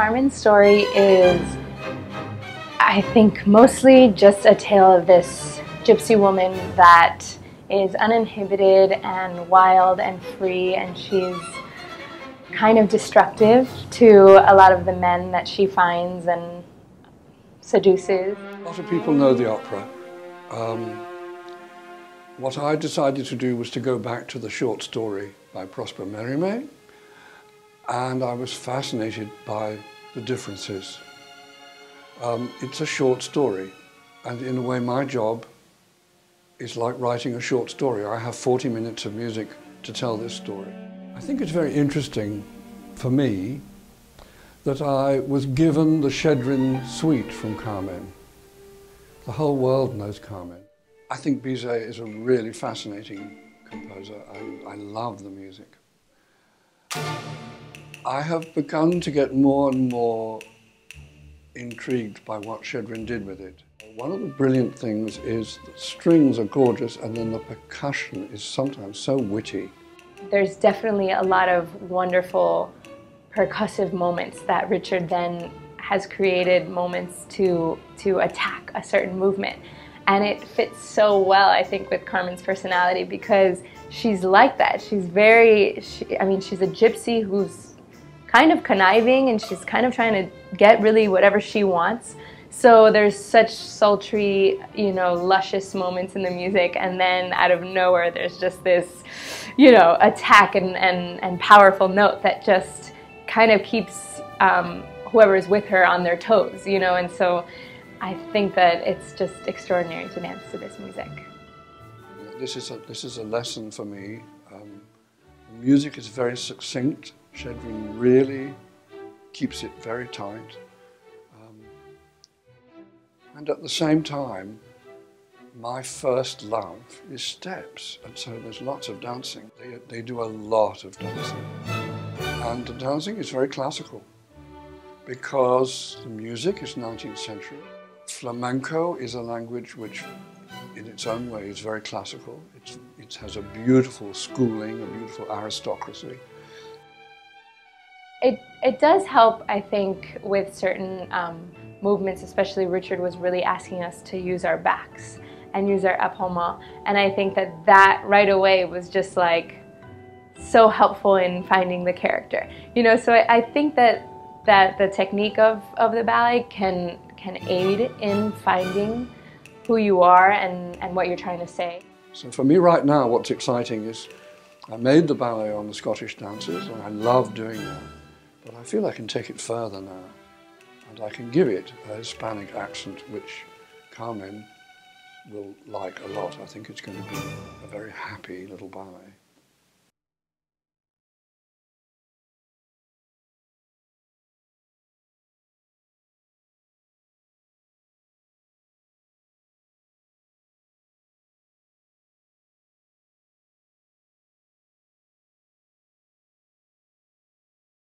Carmen's story is, I think, mostly just a tale of this gypsy woman that is uninhibited and wild and free, and she's kind of destructive to a lot of the men that she finds and seduces. A lot of people know the opera. What I decided to do was to go back to the short story by Prosper Mérimée, and I was fascinated by the differences. It's a short story, and in a way my job is like writing a short story. I have 40 minutes of music to tell this story. I think it's very interesting for me that I was given the Shedrin suite from Carmen. The whole world knows Carmen. I think Bizet is a really fascinating composer. I love the music. I have begun to get more and more intrigued by what Shedrin did with it. One of the brilliant things is that strings are gorgeous and then the percussion is sometimes so witty. There's definitely a lot of wonderful percussive moments that Richard then has created, moments to attack a certain movement. And it fits so well, I think, with Carmen's personality, because she's like that. She's she's a gypsy who's kind of conniving, and she's kind of trying to get really whatever she wants. So there's such sultry, luscious moments in the music, and then out of nowhere there's just this, attack and powerful note that just kind of keeps whoever is with her on their toes, and so I think that it's just extraordinary to dance to this music. This is a lesson for me. The music is very succinct. Shedrin really keeps it very tight. And at the same time, my first love is steps, and so there's lots of dancing. They do a lot of dancing. And the dancing is very classical, because the music is 19th century. Flamenco is a language which, in its own way, is very classical. It has a beautiful schooling, a beautiful aristocracy. It does help, I think, with certain movements. Especially Richard was really asking us to use our backs and use our epaulement, and I think that right away was just like so helpful in finding the character. So I think that the technique of the ballet can aid in finding who you are and what you're trying to say. So for me right now, what's exciting is I made the ballet on the Scottish dancers, and I love doing that. But I feel I can take it further now, and I can give it a Hispanic accent, which Carmen will like a lot. I think it's going to be a very happy little ballet.